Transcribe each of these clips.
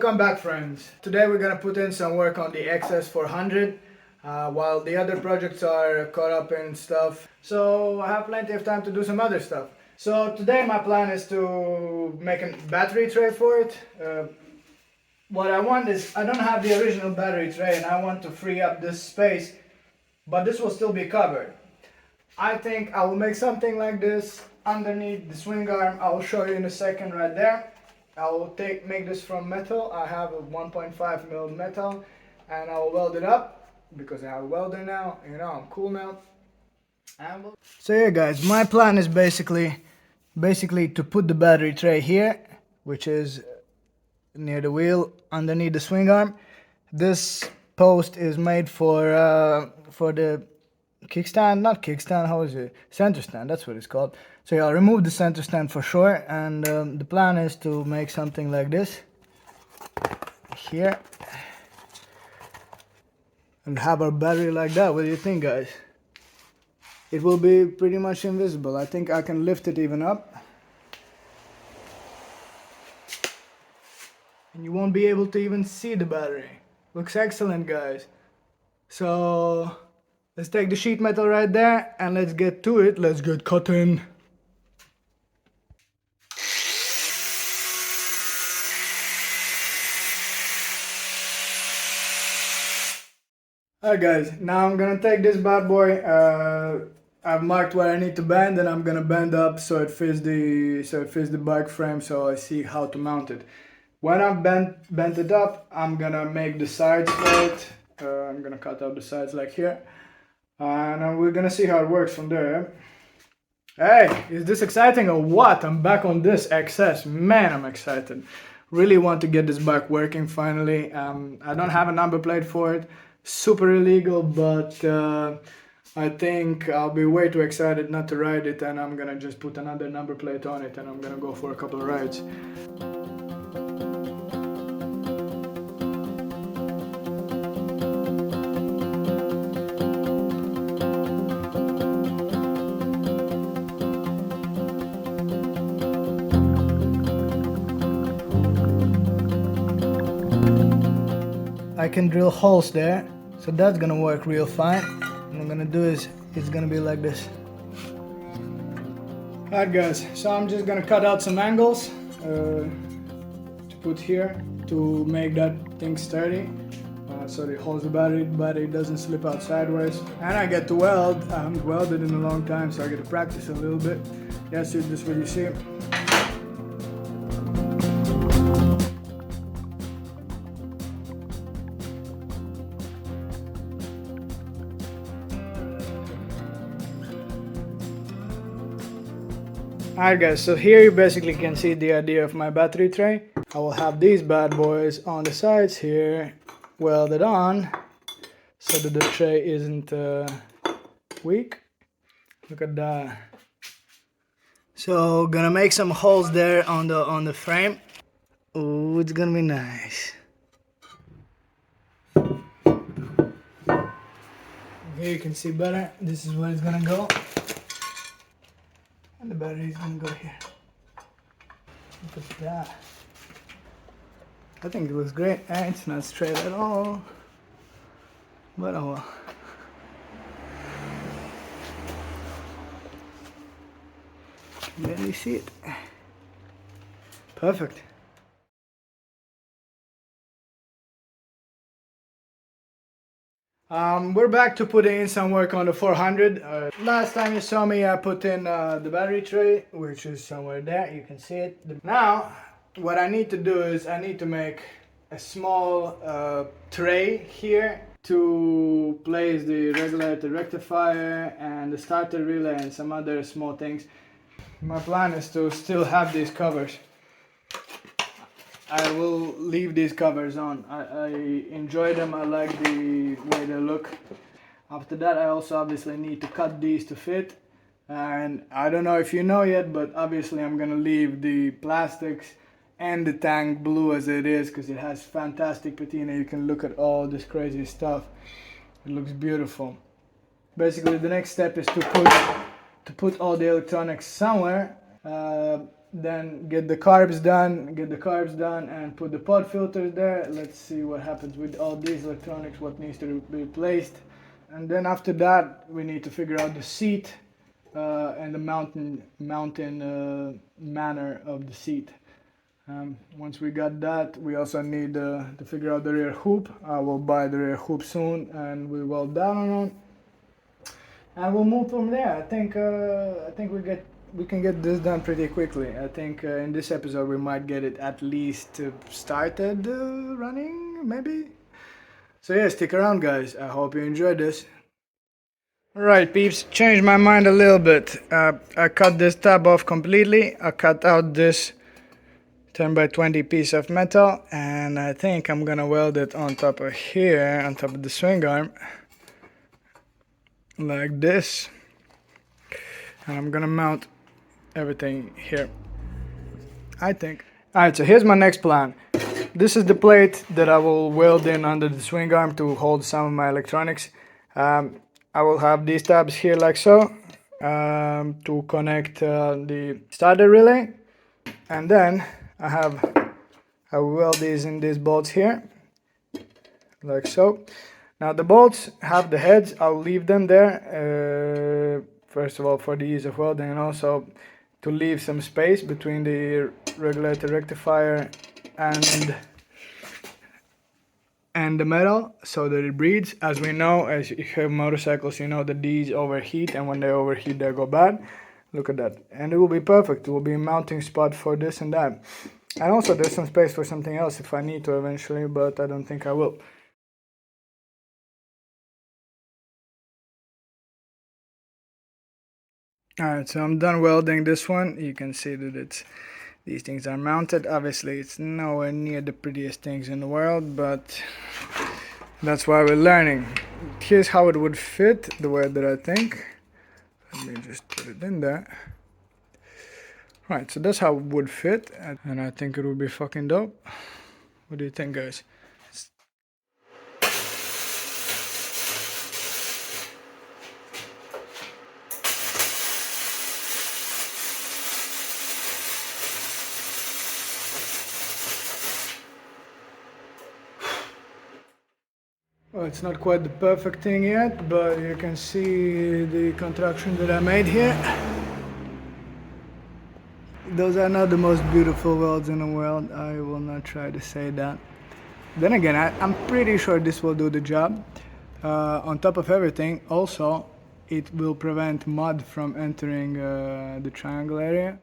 Welcome back, friends. Today we're gonna put in some work on the XS400 while the other projects are caught up in stuff. So I have plenty of time to do some other stuff. So today my plan is to make a battery tray for it. What I want is, I don't have the original battery tray and I want to free up this space, but this will still be covered. I think I will make something like this underneath the swing arm. I will show you in a second right there. I will make this from metal. I have a 1.5 mil metal and I will weld it up because I have a welder now. You know, I'm cool now. So yeah guys, my plan is basically to put the battery tray here, which is near the wheel underneath the swing arm. This post is made for the kickstand, not kickstand, how is it? Center stand, that's what it's called. So yeah, I'll remove the center stand for sure, and the plan is to make something like this here and have our battery like that. What do you think, guys? It will be pretty much invisible. I think I can lift it even up and you won't be able to even see the battery. Looks excellent, guys. So let's take the sheet metal right there and let's get to it. Let's get cutting. Alright guys, now I'm gonna take this bad boy. I've marked where I need to bend and I'm gonna bend up so it fits the bike frame, so I see how to mount it. When I've bent it up, I'm gonna make the sides for it. I'm gonna cut out the sides like here. And we're gonna see how it works from there. Hey, is this exciting or what? I'm back on this XS. Man, I'm excited. Really want to get this bike working finally. I don't have a number plate for it. Super illegal, but I think I'll be way too excited not to ride it, and I'm gonna just put another number plate on it and I'm gonna go for a couple of rides. I can drill holes there, so that's gonna work real fine. What I'm gonna do is, it's gonna be like this. Alright guys, so I'm just gonna cut out some angles to put here to make that thing sturdy, so it holds the battery doesn't slip out sideways. And I get to weld. I haven't welded in a long time, so I get to practice a little bit. Yes, this is what you see. Alright guys, so here you basically can see the idea of my battery tray. I will have these bad boys on the sides here, welded on, so that the tray isn't weak. Look at that. So gonna make some holes there on the frame. Oh, it's gonna be nice. Here you can see better. This is where it's gonna go. And the battery is gonna go here. Look at that. I think it looks great. It's not straight at all, but oh well. Can barely see it. Perfect. We're back to putting in some work on the 400. Last time you saw me, I put in the battery tray, which is somewhere there. You can see it. Now, what I need to do is I need to make a small tray here to place the regulator rectifier and the starter relay and some other small things. My plan is to still have these covers. I will leave these covers on. I enjoy them. I like the way they look. After that, I also obviously need to cut these to fit. And I don't know if you know yet, but obviously I'm gonna leave the plastics and the tank blue as it is, because it has fantastic patina. You can look at all this crazy stuff. It looks beautiful. Basically, the next step is to put all the electronics somewhere. then get the carbs done, and put the pod filters there. Let's see what happens with all these electronics, what needs to be replaced. And then after that, we need to figure out the seat and the mountain manner of the seat. Once we got that, we also need to figure out the rear hoop. I will buy the rear hoop soon, and we weld that on, and we'll move from there. I think we can get this done pretty quickly. I think in this episode we might get it at least started running, maybe. So yeah, stick around, guys. I hope you enjoyed this. Alright, peeps, changed my mind a little bit. I cut this tab off completely. I cut out this 10 by 20 piece of metal, and I think I'm gonna weld it on top of here, on top of the swing arm, like this. And I'm gonna mount everything here, I think. Alright, so here's my next plan. This is the plate that I will weld in under the swing arm to hold some of my electronics. I will have these tabs here like so, to connect the starter relay, and then I will weld these in these bolts here, like so. Now the bolts have the heads. I'll leave them there, first of all for the ease of welding, and also to leave some space between the regulator rectifier and the metal, so that it breathes. As we know, as you have motorcycles, you know that these overheat, and when they overheat they go bad. Look at that. And it will be perfect. It will be a mounting spot for this and that. And also there's some space for something else if I need to eventually, but I don't think I will. Alright, so I'm done welding this one. You can see that these things are mounted. Obviously it's nowhere near the prettiest things in the world, but that's why we're learning. Here's how it would fit, the way that I think. Let me just put it in there. Right, so that's how it would fit, and I think it would be fucking dope. What do you think, guys? Well, it's not quite the perfect thing yet, but you can see the contraction that I made here. Those are not the most beautiful welds in the world. I will not try to say that. Then again, I'm pretty sure this will do the job. On top of everything, also, it will prevent mud from entering the triangle area.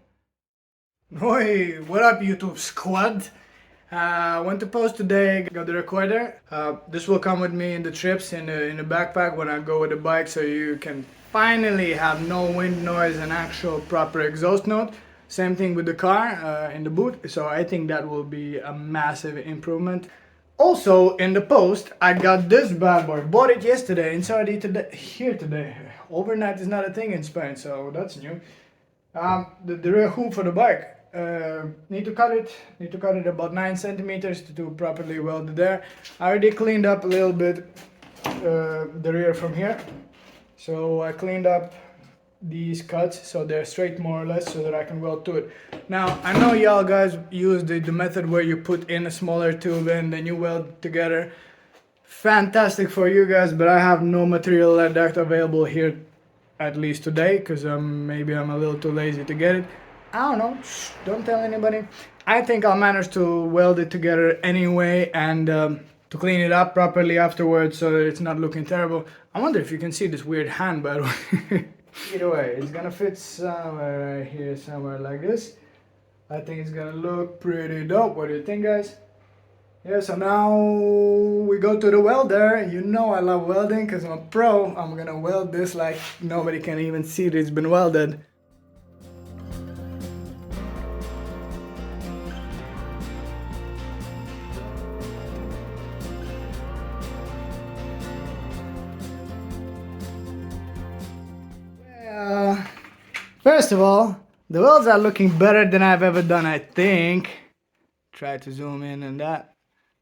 Oi, what up YouTube squad? Went to post today, got the recorder. This will come with me in the trips, in the backpack when I go with the bike, so you can finally have no wind noise and actual proper exhaust note. Same thing with the car in the boot, so I think that will be a massive improvement. Also in the post, I got this bad boy. Bought it yesterday and saw it here today. Overnight is not a thing in Spain, so that's new. The rear hoop for the bike. Need to cut it about 9 centimeters to properly weld it there. I already cleaned up a little bit the rear from here, so I cleaned up these cuts so they're straight more or less, so that I can weld to it. Now I know y'all guys use the method where you put in a smaller tube and then you weld together. Fantastic for you guys, but I have no material like that available here, at least today, because maybe I'm a little too lazy to get it. I don't know, shh, don't tell anybody. I think I'll manage to weld it together anyway, and to clean it up properly afterwards so that it's not looking terrible. I wonder if you can see this weird hand, by the way. Either way, it's gonna fit somewhere right here, somewhere like this. I think it's gonna look pretty dope. What do you think, guys? Yeah, so now we go to the welder. You know I love welding because I'm a pro. I'm gonna weld this like nobody can even see that it's been welded. First of all, the welds are looking better than I've ever done, I think. Try to zoom in on that.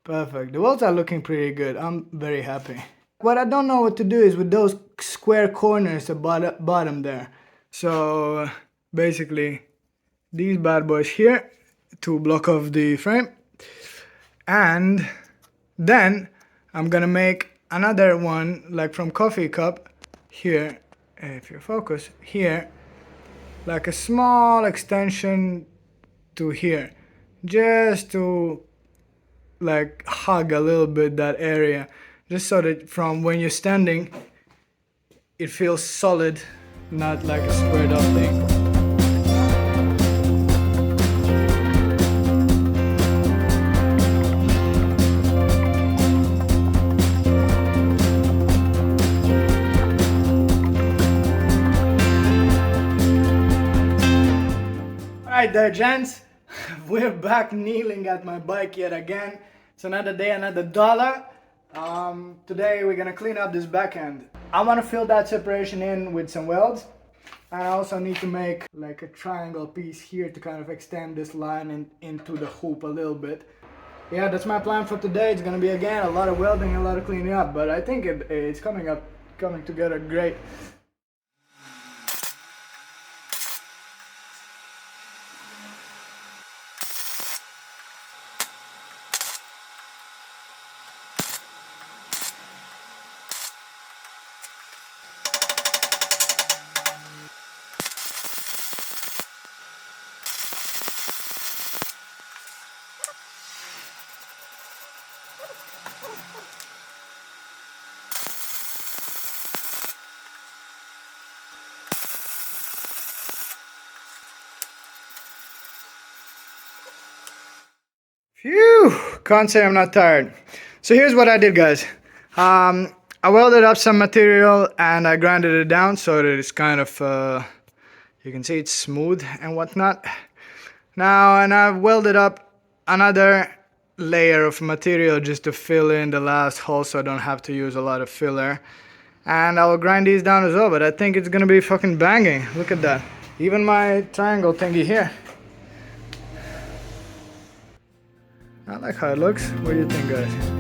Perfect. The welds are looking pretty good. I'm very happy. What I don't know what to do is with those square corners at bottom there. So basically these bad boys here to block off the frame, and then I'm gonna make another one like from coffee cup here, if you focus here, like a small extension to here, just to like hug a little bit that area, just so that from when you're standing it feels solid, not like a squared up thing. Alright there, gents, we're back kneeling at my bike yet again. It's another day, another dollar. Today we're gonna clean up this back end. I want to fill that separation in with some welds, and I also need to make like a triangle piece here to kind of extend this line into the hoop a little bit. Yeah, that's my plan for today. It's gonna be again a lot of welding, a lot of cleaning up, but I think it's coming together great. Phew! Can't say I'm not tired. So here's what I did, guys. I welded up some material and I grinded it down so that it's kind of, you can see it's smooth and whatnot. Now, and I've welded up another layer of material just to fill in the last hole so I don't have to use a lot of filler. And I will grind these down as well, but I think it's gonna be fucking banging. Look at that. Even my triangle thingy here. I like how it looks. What do you think, guys?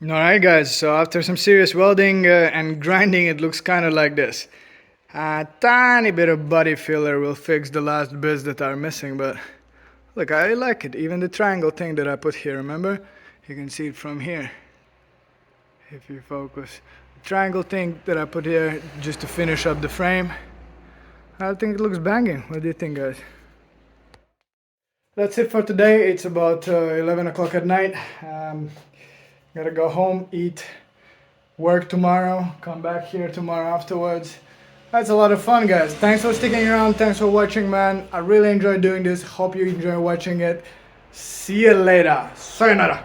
Alright guys, so after some serious welding and grinding, it looks kind of like this. A tiny bit of body filler will fix the last bits that are missing, but look, I like it. Even the triangle thing that I put here, remember? You can see it from here, if you focus. The triangle thing that I put here just to finish up the frame. I think it looks banging. What do you think, guys? That's it for today. It's about 11 o'clock at night. Gotta go home, eat, work tomorrow, come back here tomorrow afterwards. That's a lot of fun, guys. Thanks for sticking around. Thanks for watching, man. I really enjoyed doing this. Hope you enjoy watching it. See you later. Sayonara.